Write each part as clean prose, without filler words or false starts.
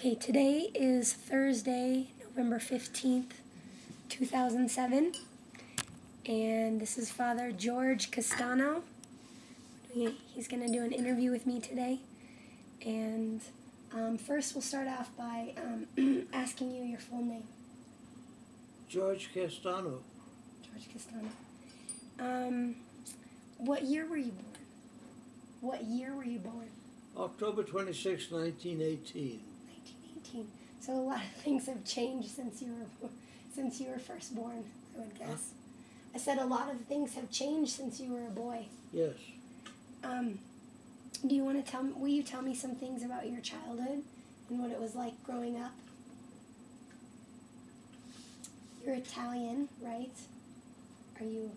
Okay, today is Thursday, November 15th, 2007, and this is Father George Castano. He's going to do an interview with me today, and first we'll start off by asking you your full name. George Castano. George Castano. What year were you born? What year were you born? October 26, 1918. 1918. So a lot of things have changed since you were first born, I would guess. I said a lot of things have changed since you were a boy. Yes. Do you want to will you tell me some things about your childhood and what it was like growing up? You're Italian, right? Are you?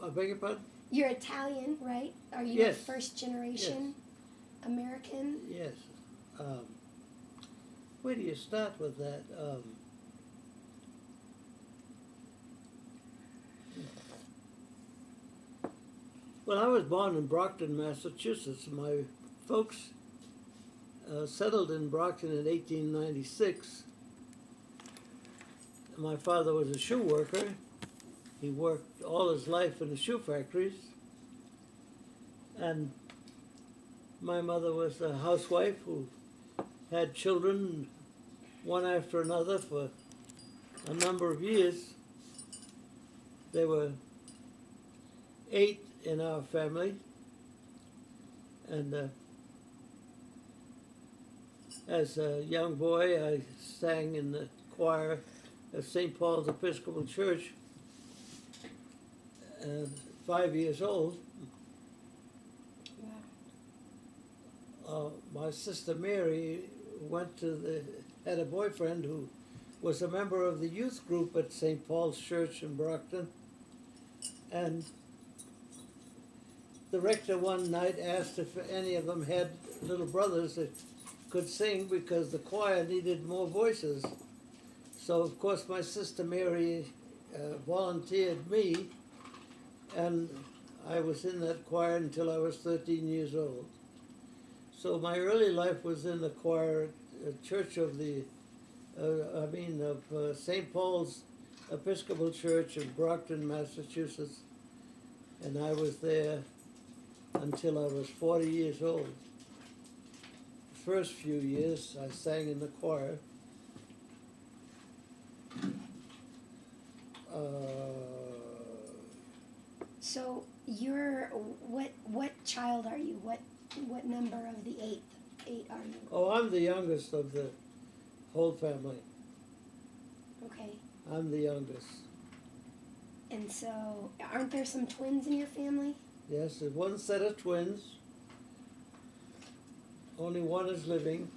I beg your pardon? You're Italian, right? Are you Yes. a first generation American? Yes. Where do you start with that? Well, I was born in Brockton, Massachusetts. My folks settled in Brockton in 1896. My father was a shoe worker. He worked all his life in the shoe factories. And my mother was a housewife who had children, one after another, for a number of years. There were 8 in our family, and as a young boy, I sang in the choir of St. Paul's Episcopal Church, 5 years old. My sister Mary had a boyfriend who was a member of the youth group at St. Paul's Church in Brockton, and the rector one night asked if any of them had little brothers that could sing because the choir needed more voices. So of course my sister Mary volunteered me, and I was in that choir until I was 13 years old. So my early life was in the choir at Church of St. Paul's Episcopal Church in Brockton, Massachusetts, and I was there until I was 40 years old. The first few years I sang in the choir. So you're what child are you? What number of the 8 are you? Oh, I'm the youngest of the whole family. Okay. I'm the youngest. And so, aren't there some twins in your family? Yes, there's one set of twins. Only one is living,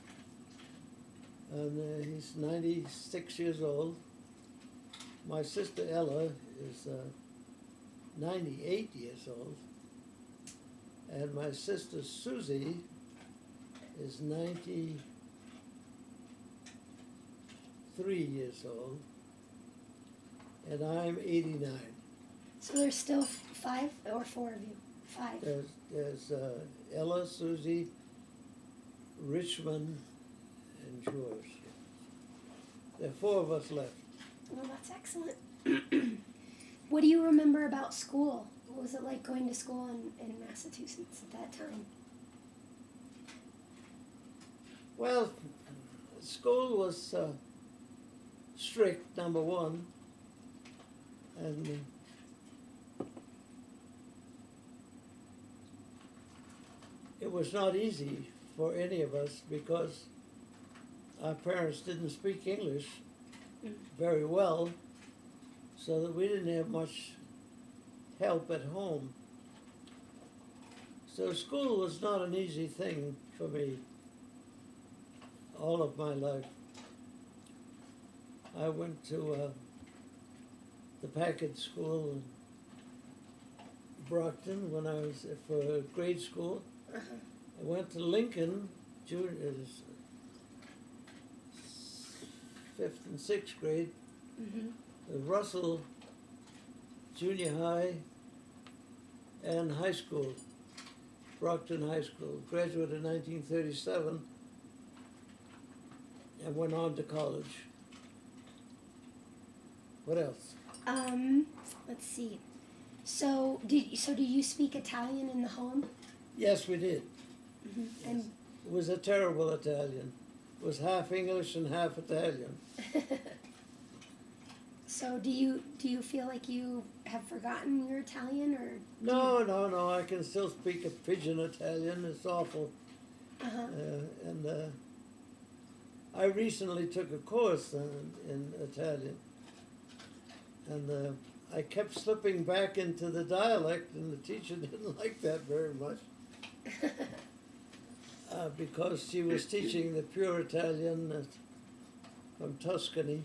and he's 96 years old. My sister Ella is 98 years old, and my sister Susie is 93 years old, and I'm 89. So there's still 5 or 4 of you? 5. There's Ella, Susie, Richmond, and George. There are 4 of us left. Well, that's excellent. What do you remember about school? What was it like going to school in Massachusetts at that time? Well, school was strict, number one, and it was not easy for any of us because our parents didn't speak English very well, so that we didn't have much help at home. So school was not an easy thing for me all of my life. I went to the Packard School in Brockton when I was for grade school. I went to Lincoln, junior, 5th and 6th grade, Russell Junior High, and high school, Brockton High School. Graduated in 1937, and went on to college. What else? Let's see. So do you speak Italian in the home? Yes, we did. Mm-hmm. And It was a terrible Italian. It was half English and half Italian. so do you feel like you have forgotten your Italian, or No. I can still speak a pidgin Italian. It's awful. uh-huh. And I recently took a course in Italian, and I kept slipping back into the dialect, and the teacher didn't like that very much. Because she was teaching the pure Italian from Tuscany,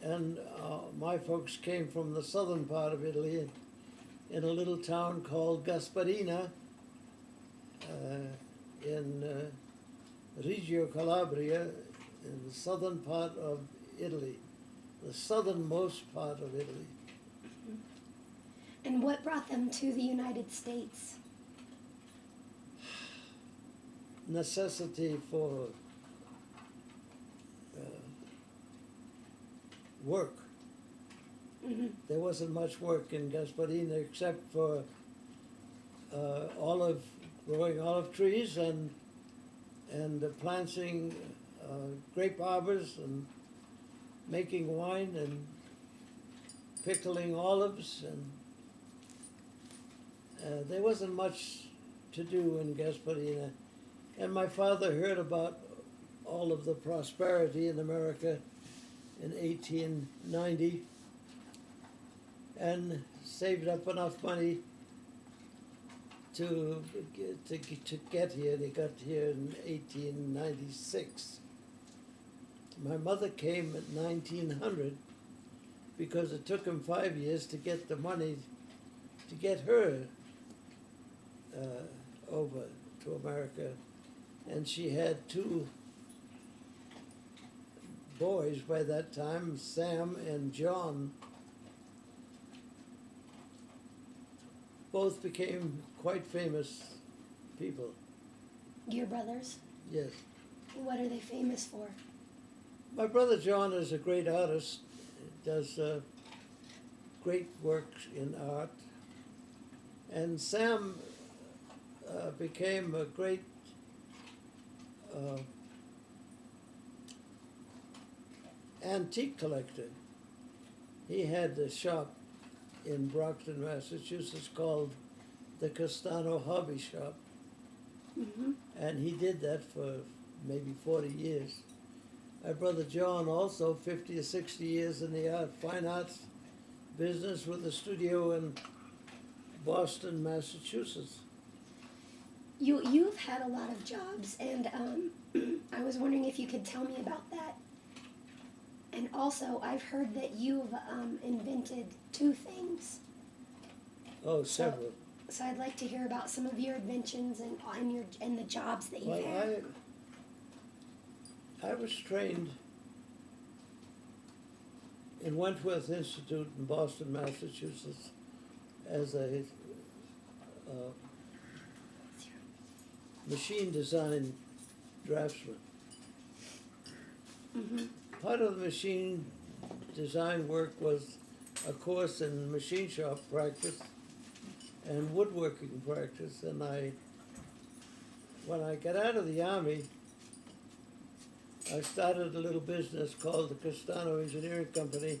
and my folks came from the southern part of Italy, in a little town called Gasparina, in Reggio Calabria, in the southern part of Italy, the southernmost part of Italy. And what brought them to the United States? Necessity for work. Mm-hmm. There wasn't much work in Gasparina except for growing olive trees and planting grape arbors and making wine and pickling olives, and there wasn't much to do in Gasparina. And my father heard about all of the prosperity in America in 1890 and saved up enough money to get here. And he got here in 1896. My mother came at 1900 because it took him 5 years to get the money to get her over to America. And she had two boys by that time, Sam and John. Both became quite famous people. Your brothers? Yes. What are they famous for? My brother John is a great artist, does great work in art. And Sam became a great antique collector. He had a shop in Brockton, Massachusetts called the Castano Hobby Shop. Mm-hmm. And he did that for maybe 40 years. My brother John also 50 or 60 years in the fine arts business with a studio in Boston, Massachusetts. You've had a lot of jobs, and I was wondering if you could tell me about that. And also, I've heard that you've invented 2 things. Oh, several. So I'd like to hear about some of your inventions and the jobs that you've had. Well, I was trained in Wentworth Institute in Boston, Massachusetts, as a machine design draftsman. Mm-hmm. Part of the machine design work was a course in machine shop practice and woodworking practice, and when I got out of the Army, I started a little business called the Castano Engineering Company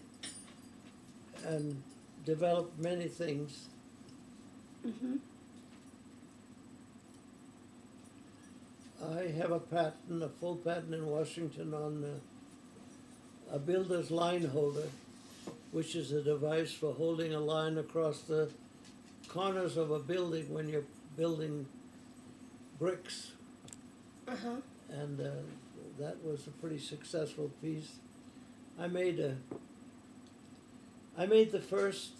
and developed many things. Mm-hmm. I have a patent, a full patent in Washington on a builder's line holder, which is a device for holding a line across the corners of a building when you're building bricks. Uh-huh. And that was a pretty successful piece. I made the first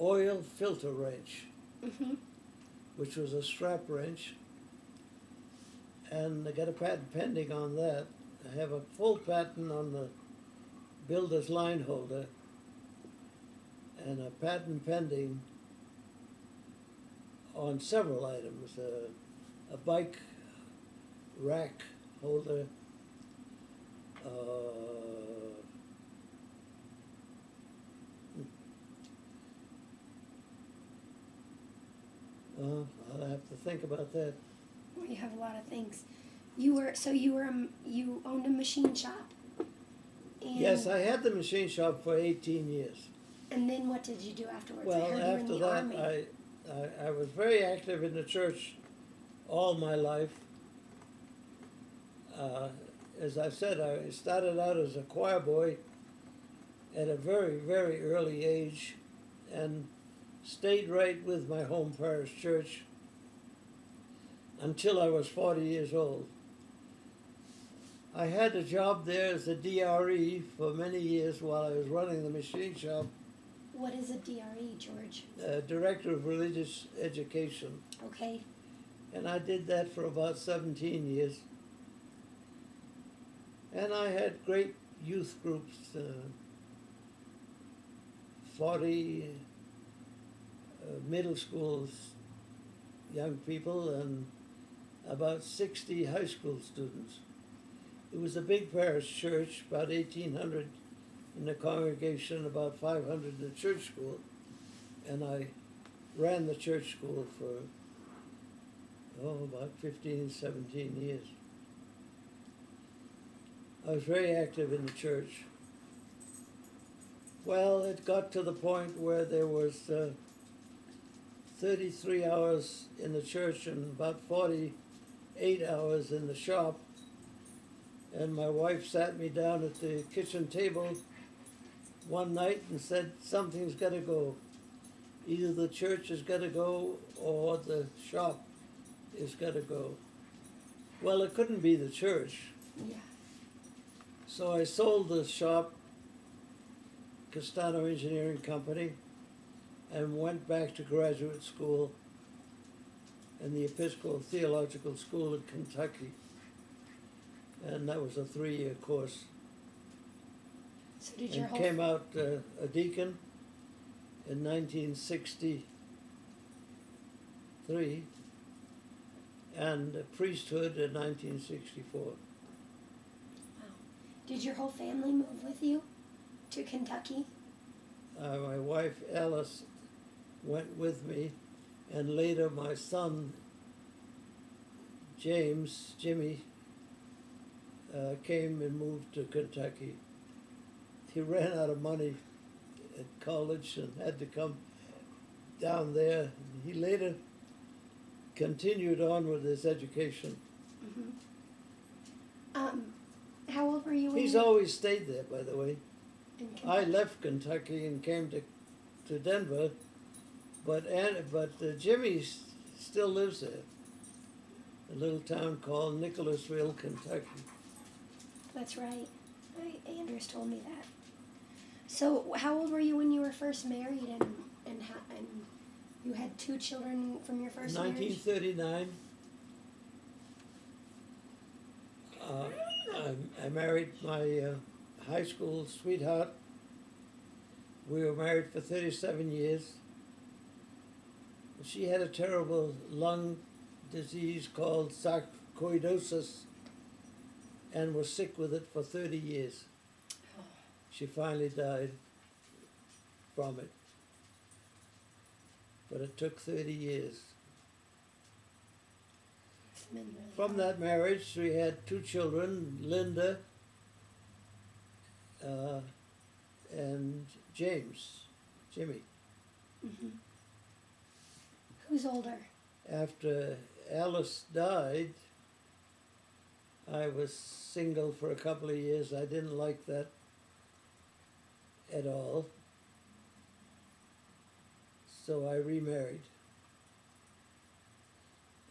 oil filter wrench, Mm-hmm. which was a strap wrench, and I got a patent pending on that. I have a full patent on the builder's line holder, and a patent pending on several items, a bike rack holder, I'll have to think about that. Well, you have a lot of things. You owned a machine shop. And, Yes, I had the machine shop for 18 years. And then what did you do afterwards? I Well, heard you were in after the that, Army. I was very active in the church all my life. As I said, I started out as a choir boy at a very, very early age and stayed right with my home parish church until I was 40 years old. I had a job there as a DRE for many years while I was running the machine shop, What is a DRE, George? Director of Religious Education. Okay. And I did that for about 17 years. And I had great youth groups, 40 middle schools, young people, and about 60 high school students. It was a big parish church, about 1,800 in the congregation, about 500 in the church school. And I ran the church school for, about 15, 17 years. I was very active in the church. Well, it got to the point where there was 33 hours in the church and about 48 hours in the shop. And my wife sat me down at the kitchen table one night and said, something's got to go. Either the church has got to go or the shop has got to go. Well, it couldn't be the church. Yeah. So I sold the shop, Castano Engineering Company, and went back to graduate school in the Episcopal Theological School in Kentucky. And that was a 3-year course. So did your And whole came out a deacon in 1963 and a priesthood in 1964. Did your whole family move with you to Kentucky? My wife Alice went with me, and later my son Jimmy, came and moved to Kentucky. He ran out of money at college and had to come down there. He later continued on with his education. Mm-hmm. How old were you when He's you always stayed there, by the way. in I Kentucky? left Kentucky and came to Denver, but Jimmy still lives there, a little town called Nicholasville, Kentucky. That's right. Anders told me that. So how old were you when you were first married and you had 2 children from your first marriage? 1939. I married my high school sweetheart. We were married for 37 years. She had a terrible lung disease called sarcoidosis and was sick with it for 30 years. She finally died from it. But it took 30 years. It's been really From hard. that marriage, we had 2 children, Linda and Jimmy. Mhm. Who's older? After Alice died, I was single for a couple of years. I didn't like that at all. So I remarried.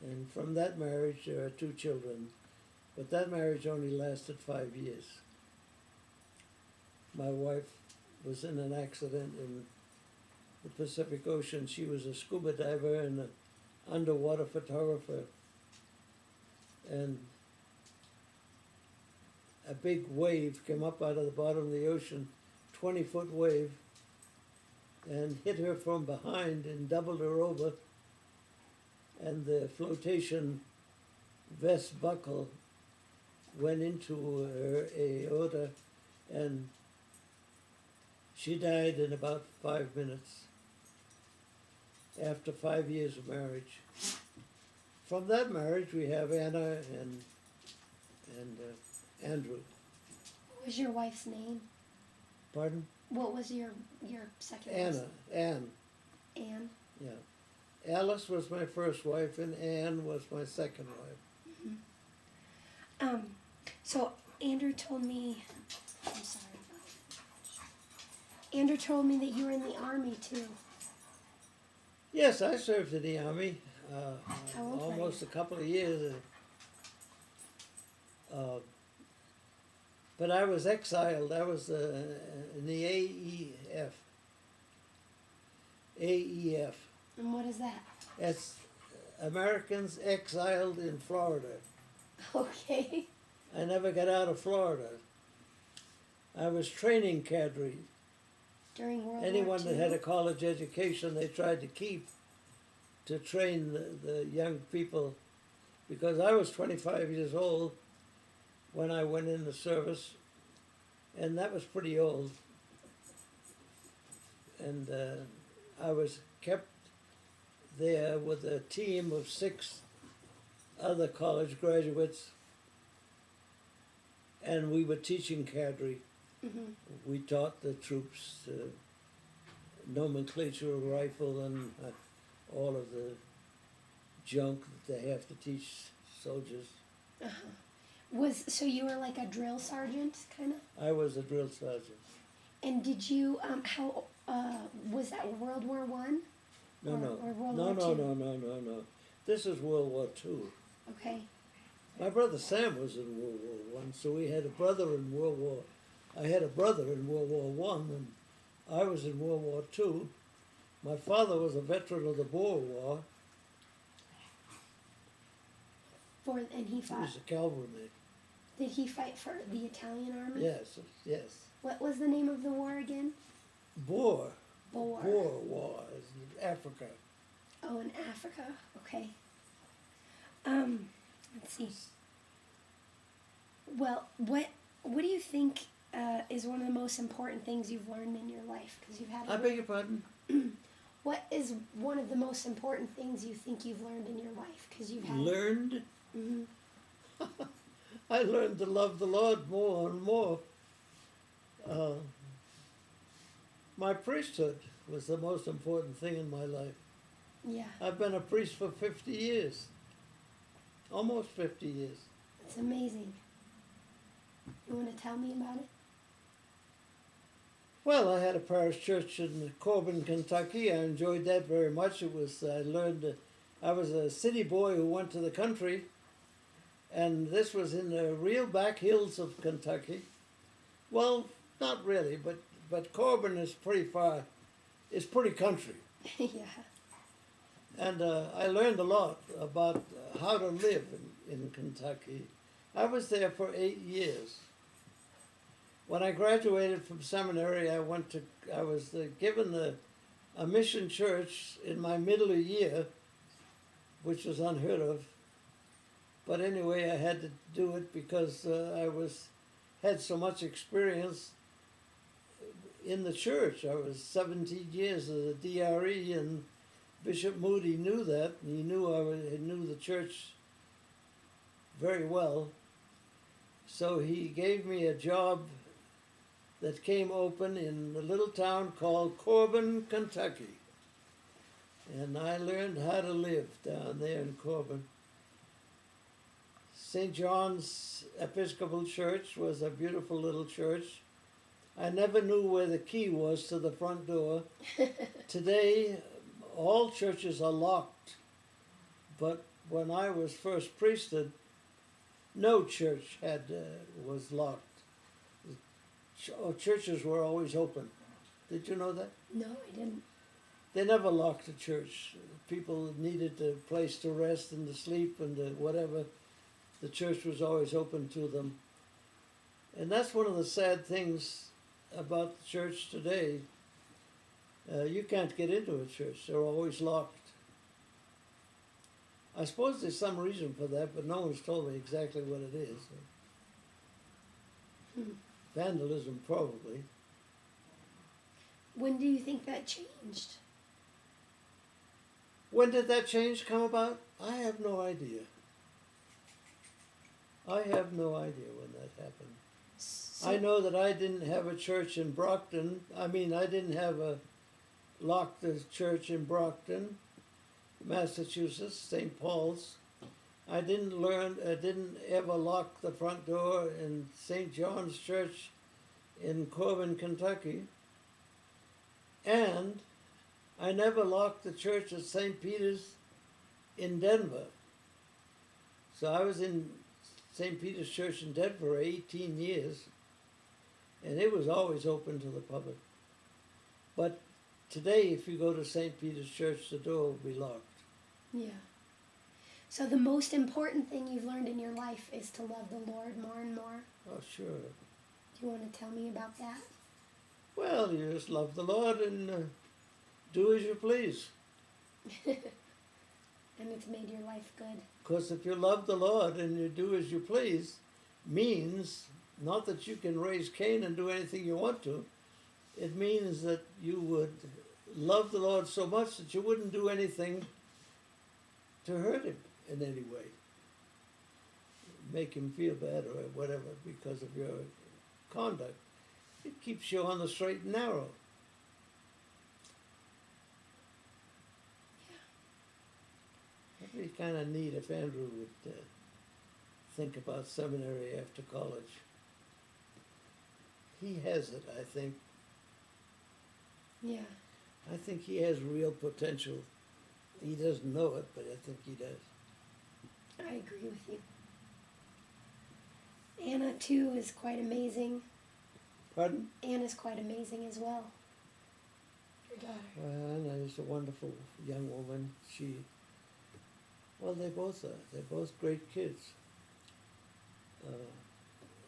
And from that marriage, there are 2 children. But that marriage only lasted 5 years. My wife was in an accident in the Pacific Ocean. She was a scuba diver and an underwater photographer. And a big wave came up out of the bottom of the ocean, 20-foot wave, and hit her from behind and doubled her over. and the flotation vest buckle went into her aorta, and she died in about 5 minutes after 5 years of marriage. From that marriage, we have Anna and Andrew. What was your wife's name? Pardon? What was your second wife's Anne. Anne? Yeah. Alice was my first wife, and Anne was my second wife. So Andrew told me, I'm sorry. Andrew told me that you were in the Army too. Yes, I served in the Army How old were almost you? a couple of years. But I was exiled. I was in the AEF. AEF. And what is that? That's Americans exiled in Florida. Okay. I never got out of Florida. I was training cadre. During World Anyone War that II? had a college education, they tried to keep to train the young people, because I was 25 years old when I went in the service, and that was pretty old. And I was kept there with a team of 6 other college graduates, and we were teaching cadre. Mhm. We taught the troops nomenclature of rifle and all of the junk that they have to teach soldiers. So you were like a drill sergeant, kind of? I was a drill sergeant. And did you how was that World War One? No, Or- no, or World no, War no, II? no. This is World War II. Okay. My brother Sam was in World War I, so we had a brother in World War. I had a brother in World War I, and I was in World War II. My father was a veteran of the Boer War. And he He fought. was a cavalryman. Did he fight for the Italian army? Yes, yes. What was the name of the war again? Boer. Boer. Boer War is in Africa. Oh, in Africa. Okay. Let's see. Well, what do you think is one of the most important things you've learned in your life? Because you've had. I beg your pardon? What is one of the most important things you think you've learned in your life? Because you've had. Learned? Mhm. I learned to love the Lord more and more. My priesthood was the most important thing in my life. Yeah, I've been a priest for 50 years. Almost 50 years. it's amazing. You want to tell me about it? Well, I had a parish church in Corbin, Kentucky. I enjoyed that very much. It was, I learned, I was a city boy who went to the country, and this was in the real back hills of Kentucky. Well, not really, but Corbin is pretty far, it's pretty country. Yeah. And I learned a lot about how to live in Kentucky. I was there for 8 years. When I graduated from seminary, I was given a mission church in my middle year, which was unheard of. But anyway, I had to do it because I had so much experience in the church. I was 17 years as a DRE, and Bishop Moody knew that, and he knew the church very well. So he gave me a job that came open in a little town called Corbin, Kentucky. And I learned how to live down there in Corbin. St. John's Episcopal Church was a beautiful little church. I never knew where the key was to the front door. Today, all churches are locked. But when I was first priested, no church was locked. Churches were always open. Did you know that? No, I didn't. They never locked a church. People needed a place to rest and to sleep and to whatever. The church was always open to them. And that's one of the sad things about the church today. You can't get into a church. They're always locked. I suppose there's some reason for that, but no one's told me exactly what it is. Vandalism, probably. When do you think that changed? When did that change come about? I have no idea. I have no idea when that happened. So, I know that I didn't have a church in Brockton. I didn't have a locked church in Brockton, Massachusetts, St. Paul's. I didn't ever lock the front door in St. John's Church in Corbin, Kentucky. And I never locked the church at St. Peter's in Denver. So I was in St. Peter's Church in Denver for 18 years, and it was always open to the public. But today, if you go to St. Peter's Church, the door will be locked. yeah. So the most important thing you've learned in your life is to love the Lord more and more. Oh, sure. Do you want to tell me about that? Well, you just love the Lord and do as you please. And it's made your life good. Because if you love the Lord and you do as you please, means not that you can raise Cain and do anything you want to. It means that you would love the Lord so much that you wouldn't do anything to hurt him in any way. Make him feel bad or whatever because of your conduct. It keeps you on the straight and narrow. It'd be kind of neat if Andrew would think about seminary after college. He has it, I think. Yeah. I think he has real potential. He doesn't know it, but I think he does. I agree with you. Anna, too, is quite amazing. Pardon? Anna's quite amazing as well. Your daughter. Anna is a wonderful young woman. Well, they both are. They're both great kids.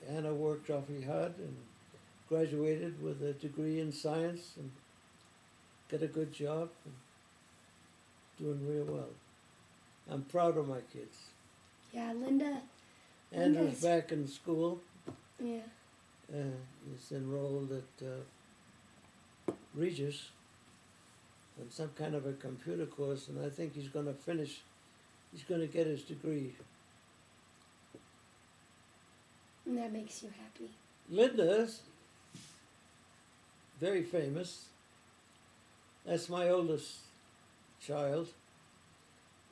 Anna worked awfully hard and graduated with a degree in science and got a good job and doing real well. I'm proud of my kids. Yeah, Linda. Andrew's back in school. Yeah. He's enrolled at Regis in some kind of a computer course, and I think he's going to finish. He's going to get his degree. And that makes you happy. Linda's very famous. That's my oldest child.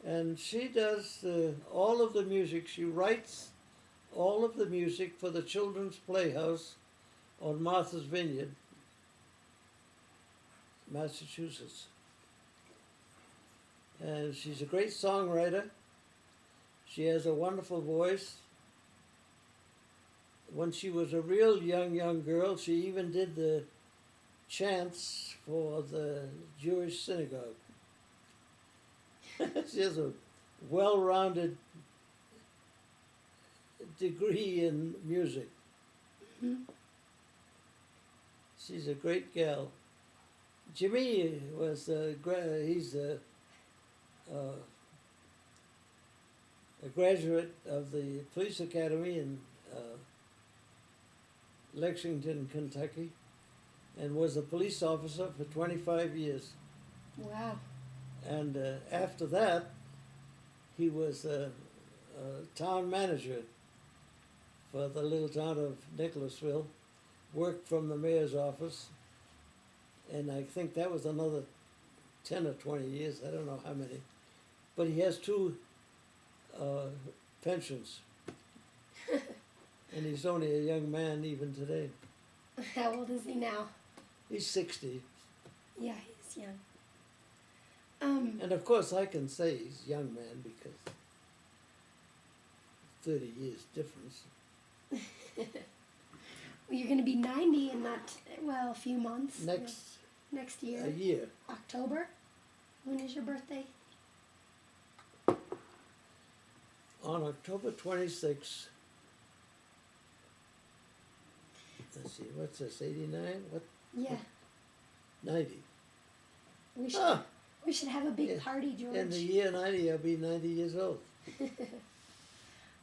And she does all of the music. She writes all of the music for the Children's Playhouse on Martha's Vineyard, Massachusetts. And she's a great songwriter. She has a wonderful voice. When she was a real young girl, she even did the chants for the Jewish synagogue. She has a well-rounded degree in music. Mm-hmm. She's a great gal. Jimmy was he's a graduate of the police academy in Lexington, Kentucky, and was a police officer for 25 years. Wow. And after that, he was a town manager for the little town of Nicholasville, worked from the mayor's office, and I think that was another 10 or 20 years, I don't know how many. But he has 2 pensions, and he's only a young man even today. How old is he now? He's 60. Yeah, he's young. And of course I can say he's a young man because 30 years difference. Well, you're going to be 90 in not, well, a few months. Next year. A year. October? When is your birthday? On October 26th, let's see, what's this, 89? What? Yeah. 90. We should, We should have a big party, George. In the year 90, I'll be 90 years old.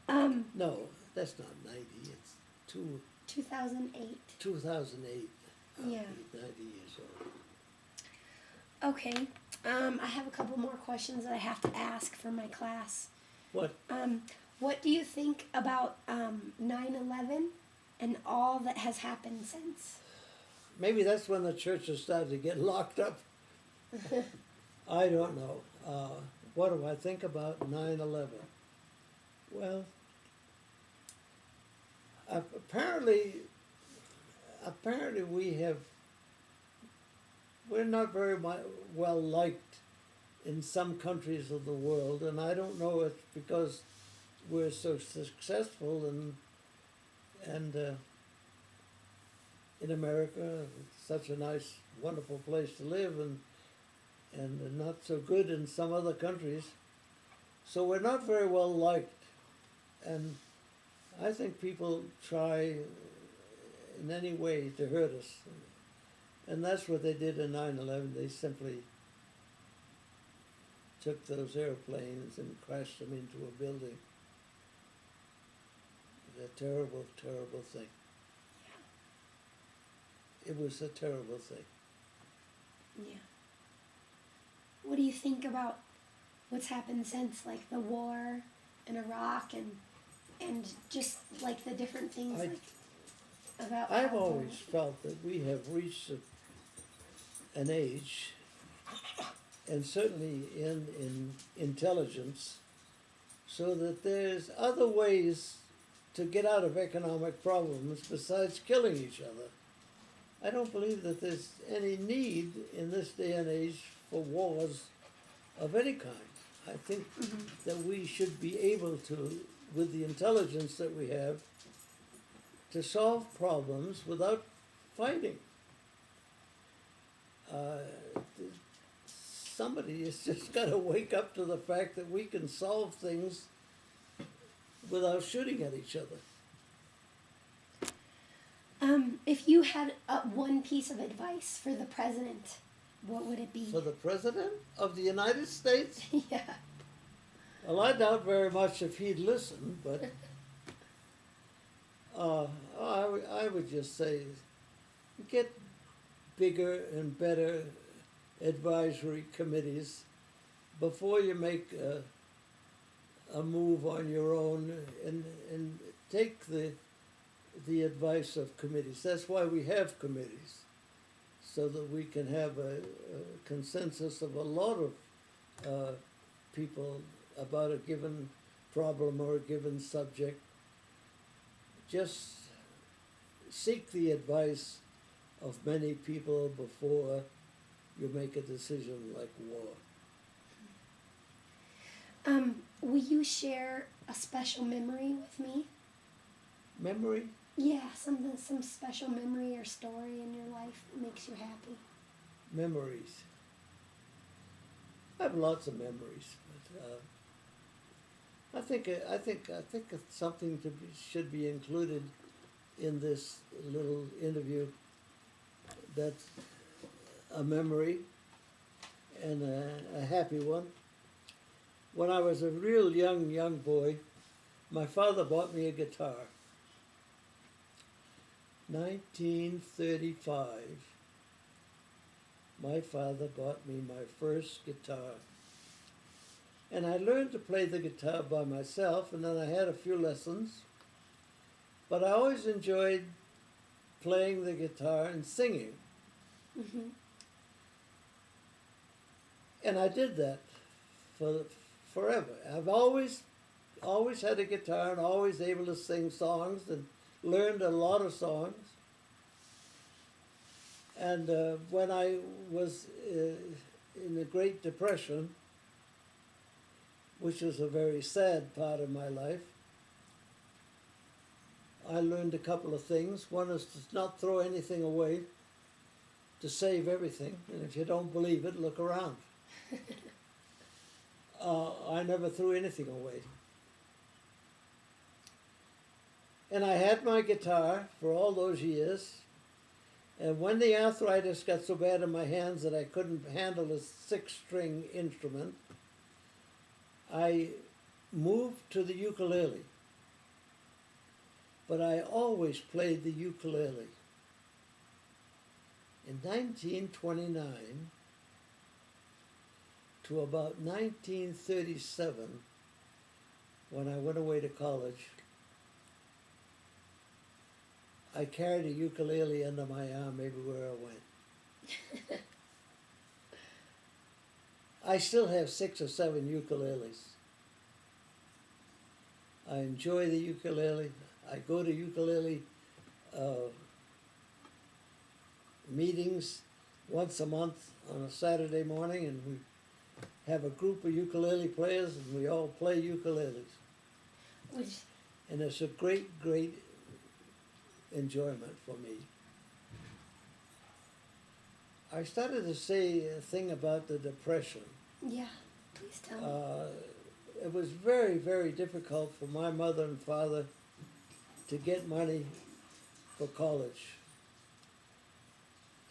No, that's not 90. It's 2008. 2008. I'll Yeah. be 90 years old. Okay. I have a couple more questions that I have to ask for my class. What? What do you think about 9/11 and all that has happened since? Maybe that's when the churches started to get locked up. I don't know. What do I think about 9/11? Well, apparently we're not very well liked in some countries of the world, and I don't know if it's because we're so successful and in America, it's such a nice, wonderful place to live, and not so good in some other countries. So we're not very well liked, and I think people try in any way to hurt us. And that's what they did in 9/11. They simply took those airplanes and crashed them into a building. A terrible, terrible thing. It was a terrible thing. Yeah. What do you think about what's happened since, like the war in Iraq and just like the different things about? I've always felt that we have reached an age, and certainly in intelligence, so that there's other ways to get out of economic problems besides killing each other. I don't believe that there's any need in this day and age for wars of any kind. I think that we should be able to, with the intelligence that we have, to solve problems without fighting. Somebody has just got to wake up to the fact that we can solve things without shooting at each other. If you had one piece of advice for the president, what would it be? For the President of the United States? Yeah. Well, I doubt very much if he'd listen, but I would just say get bigger and better advisory committees before you make a move on your own, and take the advice of committees. That's why we have committees, so that we can have a consensus of a lot of people about a given problem or a given subject. Just seek the advice of many people before you make a decision like war. Will you share a special memory with me? Memory? Yeah, some special memory or story in your life that makes you happy. Memories. I have lots of memories, but I think it's something should be included in this little interview. That's a memory, and a happy one. When I was a real young boy, my father bought me a guitar. 1935. My father bought me my first guitar. And I learned to play the guitar by myself, and then I had a few lessons. But I always enjoyed playing the guitar and singing. Mm-hmm. And I did that forever. I've always had a guitar and always able to sing songs and learned a lot of songs. And when I was in the Great Depression, which was a very sad part of my life, I learned a couple of things. One is to not throw anything away, to save everything. And if you don't believe it, look around. I never threw anything away. And I had my guitar for all those years, And when the arthritis got so bad in my hands that I couldn't handle a 6-string instrument, I moved to the ukulele. But I always played the ukulele. In 1929 to about 1937, when I went away to college, I carried a ukulele under my arm everywhere I went. I still have 6 or 7 ukuleles. I enjoy the ukulele. I go to ukulele meetings once a month on a Saturday morning, and we have a group of ukulele players, and we all play ukuleles. Which, And it's a great, great enjoyment for me. I started to say a thing about the Depression. yeah, please tell me. It was very, very difficult for my mother and father to get money for college.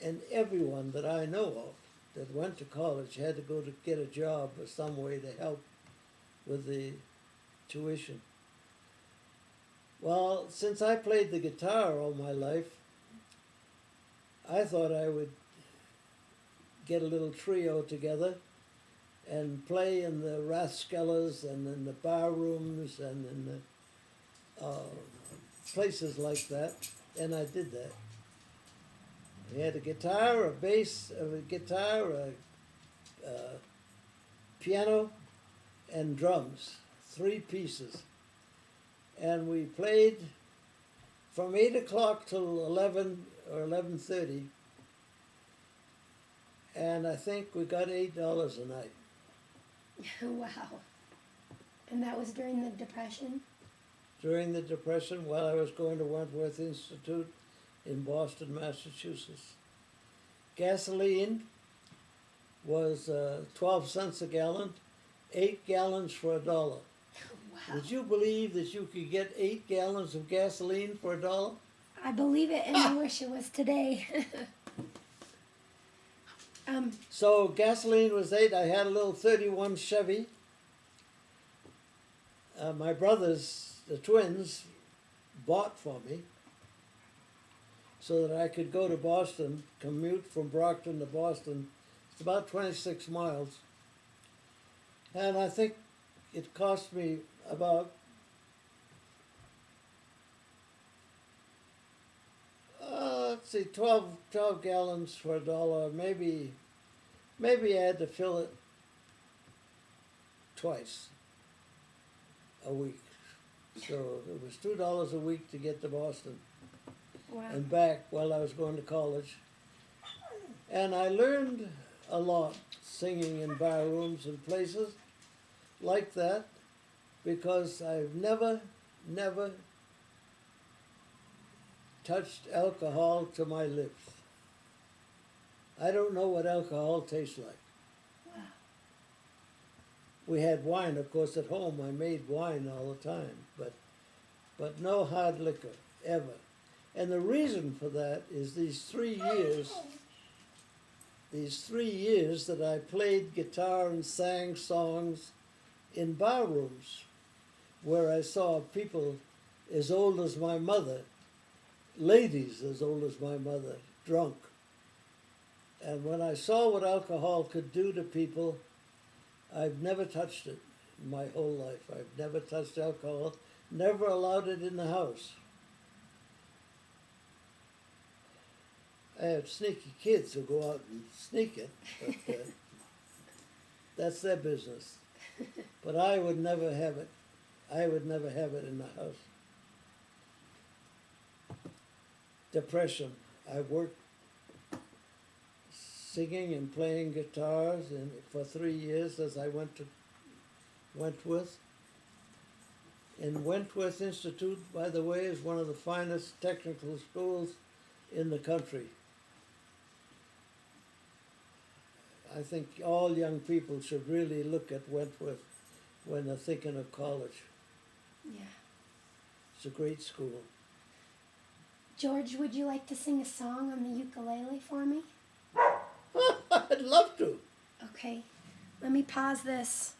And everyone that I know of that went to college had to go to get a job or some way to help with the tuition. Well, since I played the guitar all my life, I thought I would get a little trio together and play in the Rathskellers and in the bar rooms and in the places like that, and I did that. We had a guitar, a bass, a guitar, a piano, and drums, 3 pieces. And we played from 8 o'clock till 11 or 11:30, and I think we got $8 a night. Wow. And that was during the Depression? During the Depression, while I was going to Wentworth Institute in Boston, Massachusetts. Gasoline was 12 cents a gallon, 8 gallons for $1. Wow. Would you believe that you could get 8 gallons of gasoline for $1? I believe it, and I wish it was today. So gasoline was 8. I had a little 31 Chevy. My brothers, the twins, bought for me so that I could go to Boston, commute from Brockton to Boston. It's about 26 miles. And I think it cost me about let's see, 12 gallons for $1. Maybe I had to fill it twice a week. So it was $2 a week to get to Boston Wow. and back while I was going to college. And I learned a lot singing in bar rooms and places like that, because I've never touched alcohol to my lips. I don't know what alcohol tastes like. Wow. We had wine, of course, at home. I made wine all the time, but no hard liquor, ever. And the reason for that is these 3 years that I played guitar and sang songs in bar rooms, where I saw people as old as my mother, ladies as old as my mother, drunk. And when I saw what alcohol could do to people, I've never touched it in my whole life. I've never touched alcohol, never allowed it in the house. I have sneaky kids who go out and sneak it, but that's their business. But I would never have it. I would never have it in the house. Depression. I worked singing and playing guitars for 3 years as I went to Wentworth. And Wentworth Institute, by the way, is one of the finest technical schools in the country. I think all young people should really look at Wentworth when they're thinking of college. Yeah. It's a great school. George, would you like to sing a song on the ukulele for me? I'd love to. Okay. Let me pause this.